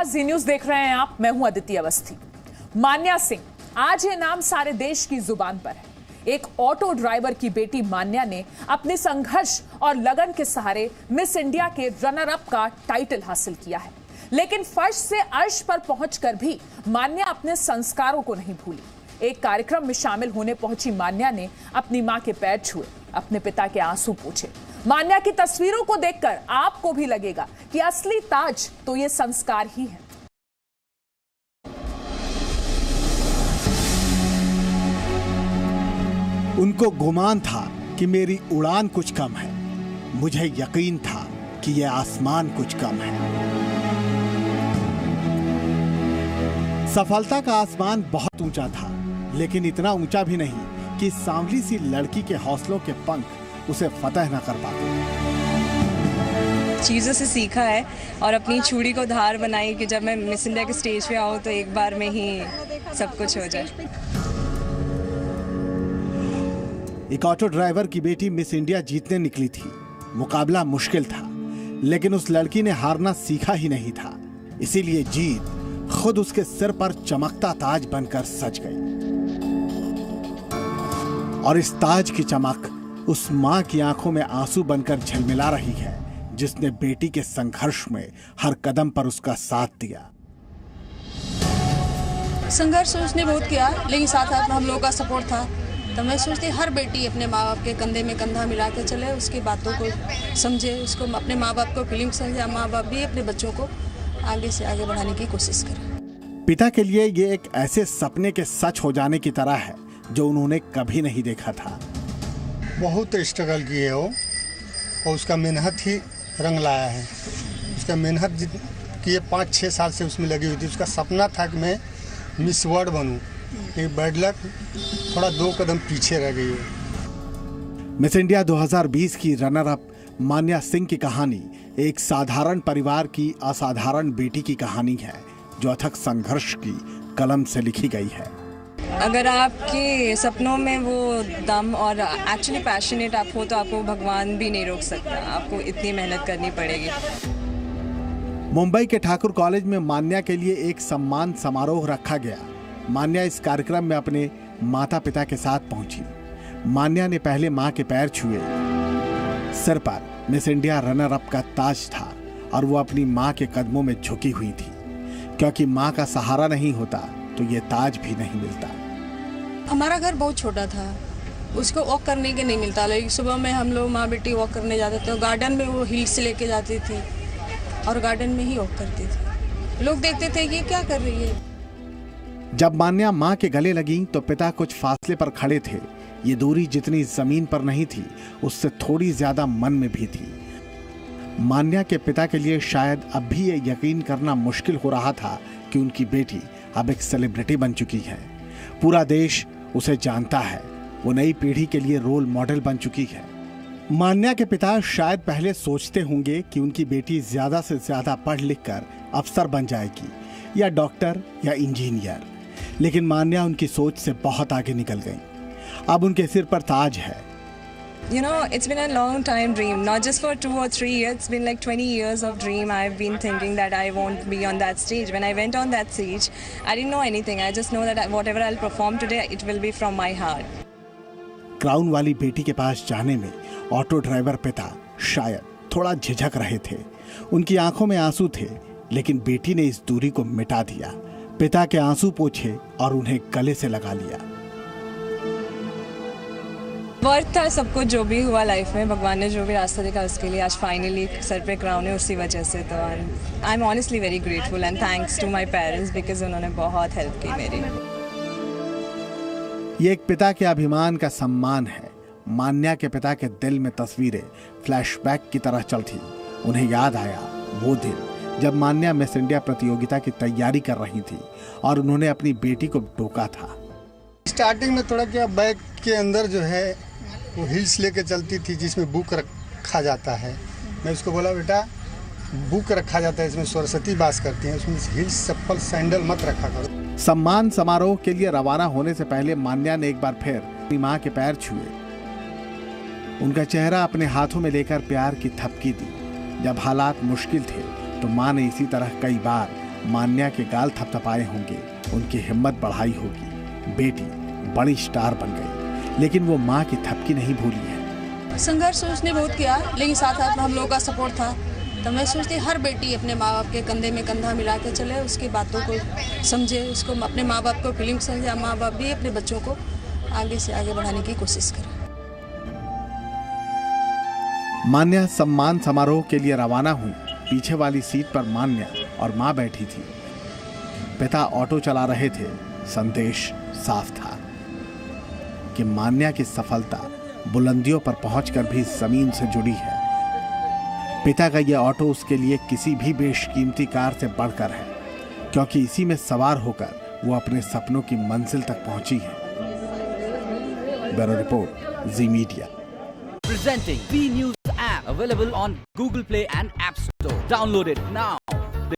जी news देख रहे हैं आप। मैं हूं अदिति अवस्थी। मान्या सिंह, आज ये नाम सारे देश की जुबान पर है। एक ऑटो ड्राइवर की बेटी मान्या ने अपने संघर्ष और लगन के सहारे मिस इंडिया के रनर अप का टाइटल हासिल किया है। लेकिन फर्श से अर्श पर पहुंचकर भी मान्या अपने संस्कारों को नहीं भूली। एक कार्यक्रम में शामिल होने पहुंची मान्या ने अपनी मां के पैर छुए, अपने पिता के आंसू पोंछे। मान्या की तस्वीरों को देखकर आपको भी लगेगा कि असली ताज तो ये संस्कार ही है। उनको गुमान था कि मेरी उड़ान कुछ कम है, मुझे यकीन था कि यह आसमान कुछ कम है। सफलता का आसमान बहुत ऊंचा था, लेकिन इतना ऊंचा भी नहीं कि सांवली सी लड़की के हौसलों के पंख उसे फतह न कर पाते। चीज़ों से सीखा है और अपनी छुरी को धार बनाई कि जब मैं मिस इंडिया के स्टेज पे आऊँ तो एक बार में ही सब कुछ हो जाए। एक ऑटो ड्राइवर की बेटी मिस इंडिया जीतने निकली थी। मुकाबला मुश्किल था, लेकिन उस लड़की ने हारना सीखा ही नहीं था। इसीलिए जीत खुद उसके सिर पर चमकता ताज बनकर सज गई। और इस ताज की चमक उस मां की आंखों में आंसू बनकर झलमिला रही है, जिसने बेटी के संघर्ष में हर कदम पर उसका साथ दिया। संघर्ष उसने बहुत किया, लेकिन साथ साथ हम लोगों का सपोर्ट था। तो मैं सोचती हर बेटी अपने माँ बाप के कंधे में कंधा मिला के चले, उसकी बातों को समझे, उसको अपने माँ बाप को फीलिंग समझे। माँ बाप भी अपने बच्चों को आगे से आगे बढ़ाने की कोशिश करें। पिता के लिए ये एक ऐसे सपने के सच हो जाने की तरह है जो उन्होंने कभी नहीं देखा था। बहुत स्ट्रगल किए हो और उसका मेहनत ही रंग लाया है। उसका मेहनत किए 5-6 साल से उसमें लगी हुई थी। उसका सपना था कि मैं मिस वर्ल्ड बनूं, लेकिन बैड लक थोड़ा 2 कदम पीछे रह गई है। मिस इंडिया 2020 की रनर अप मान्या सिंह की कहानी एक साधारण परिवार की असाधारण बेटी की कहानी है, जो अथक संघर्ष की कलम से लिखी गई है। अगर आपके सपनों में वो दम और एक्चुअली पैशनेट आप हो तो आपको भगवान भी नहीं रोक सकता। आपको इतनी मेहनत करनी पड़ेगी। मुंबई के ठाकुर कॉलेज में मान्या के लिए एक सम्मान समारोह रखा गया। मान्या इस कार्यक्रम में अपने माता पिता के साथ पहुंची। मान्या ने पहले मां के पैर छुए। सिर पर मिस इंडिया रनर अप का ताज था और वो अपनी मां के कदमों में झुकी हुई थी, क्योंकि मां का सहारा नहीं होता तो ये ताज भी नहीं मिलता। हमारा घर बहुत छोटा था, उसको वॉक करने के नहीं मिलता। लेकिन सुबह में हम लोग माँ बेटी वॉक करने जाते थे, गार्डन में वो हील्स लेके जाती थी और गार्डन में ही वॉक करती थी। लोग देखते थे कि क्या कर रही है। जब मान्या मां के गले लगी तो पिता कुछ फासले पर खड़े थे। ये दूरी जितनी जमीन पर नहीं थी, उससे थोड़ी ज्यादा मन में भी थी। मान्या के पिता के लिए शायद अब भी ये यकीन करना मुश्किल हो रहा था कि उनकी बेटी अब एक सेलिब्रिटी बन चुकी है। पूरा देश उसे जानता है। वो नई पीढ़ी के लिए रोल मॉडल बन चुकी है। मान्या के पिता शायद पहले सोचते होंगे कि उनकी बेटी ज्यादा से ज्यादा पढ़ लिख कर अफसर बन जाएगी, या डॉक्टर या इंजीनियर, लेकिन मान्या उनकी सोच से बहुत आगे निकल गई। अब उनके सिर पर ताज है। You know, it's been a long time dream, not just for 2 or 3 years. It's been like 20 years of dream. I've been thinking that I won't be on that stage. When I went on that stage, I didn't know anything. I just know that whatever I'll perform today, it will be from my heart. Crown वाली बेटी के पास जाने में auto driver पिता शायद थोड़ा झिझक रहे थे। उनकी आंखों में आंसू थे, लेकिन बेटी ने इस दूरी को मिटा दिया। पिता के आंसू पोंछे और उन्हें गले से लगा लिया। वर्थ था सब कुछ जो भी हुआ लाइफ में। भगवान ने जो भी रास्ता देखा उसके लिए आज फाइनली सर पे क्राउन है, उसी वजह से। तो I am honestly very grateful and thanks to my parents, because उन्होंने बहुत हेल्प की मेरी। ये एक पिता के अभिमान का सम्मान है। मान्या के पिता के दिल में तस्वीरें फ्लैशबैक की तरह चलती। उन्हें याद आया वो दिन जब मान्या मिस इंडिया प्रतियोगिता की तैयारी कर रही थी और उन्होंने अपनी बेटी को टोका था। स्टार्टिंग में थोड़ा क्या बैग के अंदर जो है वो हिल्स लेके चलती थी, जिसमें बुक रखा जाता है। मैं उसको बोला, बेटा बुक रखा जाता है, इसमें सरस्वती वास करती हैं, उसमें हिल्स चप्पल सैंडल मत रखा करो। सम्मान समारोह के लिए रवाना होने से पहले मान्या ने एक बार फिर अपनी मां के पैर छुए। उनका चेहरा अपने हाथों में लेकर प्यार की थपकी दी। जब हालात मुश्किल थे तो मां ने इसी तरह कई बार मान्या के गाल थपथपाए होंगे, उनकी हिम्मत बढ़ाई होगी। बेटी बड़ी स्टार बन गई, लेकिन वो माँ की थपकी नहीं भूली है। संघर्ष उसने बहुत किया, लेकिन साथ साथ में हम लोगों का सपोर्ट था। तो मैं सोचती हर बेटी अपने माँ बाप के कंधे में कंधा मिला के चले, उसकी बातों को समझे, उसको अपने माँ बाप को फीलिंग समझे। माँ बाप भी अपने बच्चों को आगे से आगे बढ़ाने की कोशिश करें। मान्या सम्मान समारोह के लिए रवाना हुई। पीछे वाली सीट पर मान्या और माँ बैठी थी। पिता ऑटो चला रहे थे। संदेश साफ था कि मान्या की सफलता बुलंदियों पर पहुंचकर भी जमीन से जुड़ी है। पिता का यह ऑटो उसके लिए किसी भी बेशकीमती कार से बढ़कर है, क्योंकि इसी में सवार होकर वो अपने सपनों की मंजिल तक पहुंची है। Bureau report, ji media. Presenting V News app available on Google Play and App Store. Download it now.